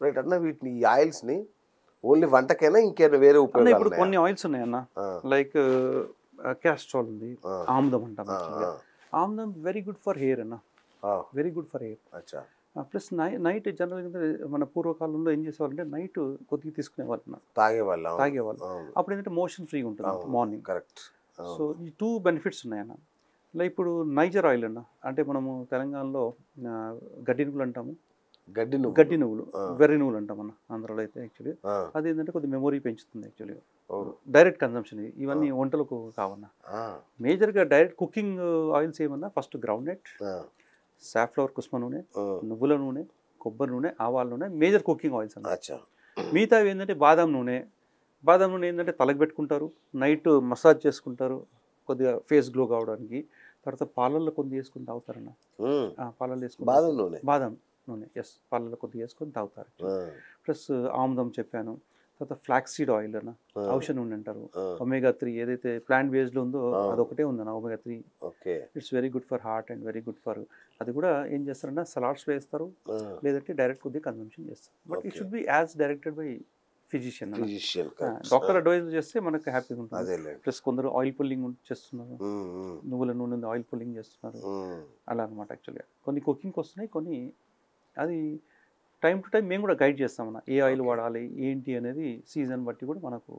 Right అన్న వీటిని ఈ ఆయిల్స్‌ని ఓన్లీ వంటకేనా ఇంకేమైనా వేరే అన్న ఇప్పుడు ఉపయోగాలున్నాయా? కొన్ని ఆయిల్స్ ఉన్నాయన్న. ఆ! లైక్ క్యాస్ట్రాల్ ఉంది. ఆ! ఆముదం అంటాం ఆ! యాక్చువల్‌గా. ఆ! ఆముదం వెరీ గుడ్ ఫర్ హెయిర్ అన్న. ఆ! Very good for hair. అచ్చా! ప్లస్ నైట్ జనరల్‌గా మన పూర్వకాలంలో ఏం చేసేవాళ్ళంటే నైట్ కొద్దిగా తీసుకునేవాళ్ళన్న. తాగేవాళ్ళు. అవును. తాగేవాళ్ళు. అవును. అప్పుడు ఏంటంటే మోషన్ ఫ్రీగా ఉంటుంది అవును. మార్నింగ్. కరెక్ట్. సో అవును. ఈ 2 బెనిఫిట్స్ ఉన్నాయన్న. లైక్ ఇప్పుడు నైజర్ ఆయిల్ అన్న. అంటే మనము తెలంగాణలో గడ్డి నువ్వులు అంటాము. గడ్డి గడ్డి నువ్వులు. నువ్వులు, ఆ! వెర్రి నువ్వులు అంటాం అన్న ఆంధ్రాలో అయితే యాక్చువల్లీ. ఆ! అదేంటంటే కొద్దిగా మెమొరీ పెంచుతుంది యాక్చువల్‌గా. అవును. డైరెక్ట్ కన్జంప్షన్ ఆ! ఇవన్నీ వంటలకు కావన్న. ఆ! మేజర్‌గా డైరెక్ట్ కుకింగ్ ఆయిల్స్ ఏమన్నా ఫస్ట్ గ్రౌండ్ నట్, ఆ! సాఫ్లవర్ కుసుమ నూనె, ఆ! నువ్వుల నూనె, కొబ్బరి నూనె, ఆవాల నూనె మేజర్ కుకింగ్ ఆయిల్స్ అన్న. అచ్చా! మిగతావి ఏంటంటే బాదం నూనె. బాదం నూనె ఏంటంటే తలకు పెట్టుకుంటారు. నైట్ మసాజ్ చేసుకుంటారు. కొద్దిగా ఫేస్ గ్లో కావడానికి. తర్వాత పాలల్లో కొద్దిగా ఏసుకొని తాగుతారన్న. హ్మ్. పాలల్లో ఏసుకొని బాదం తాగుతారు. నూనె. బాదం నూనె. యెస్. పాలల్లో కొద్దిగా ఏసుకొని తాగుతారు. ఆ! ప్లస్ ఆముదం చెప్పాను. తర్వాత ఫ్లాక్స్ సీడ్ ఆయిల్ అన్న. ఆ! ఔషధ నూనె అంటారు. ఆ! ఒమేగా 3 ఏదైతే ప్లాంట్ బేస్డ్‌లో ఉందో అవును. అదొకటే ఉందన్న omega 3. Okay. It's very good for heart and very good for అది కూడా ఏం చేస్తారంటే సలాడ్స్‌లో ఏస్తారు. ఆ! లేదంటే డైరెక్ట్ కొద్దిగా కన్జంప్షన్ చేస్తారు. But it okay. Should be as directed by physician అన్న. Physician correct. ఆ! డాక్టర్ అడ్వైజ్ చేస్తే మనకు హ్యాపీగా ఉంటుంది. అదేలెండి. ప్లస్ కొందరు ఆయిల్ పుల్లింగ్ చేస్తున్నారు. హ్మ్. హ్మ్. నువ్వుల నూనె ఆయిల్ పుల్లింగ్ చేస్తున్నారు. హ్మ్. అలా అనమాట యాక్చువల్‌గా. కొన్ని కుకింగ్‌కి వస్తున్నాయి. కొన్ని అది టైమ్ టు టైమ్ మేము కూడా గైడ్ చేస్తామన్న. ఏ ఆయిల్ ఓకే. వాడాలి? ఏంటి అనేది సీజన్ బట్టి కూడా మనకు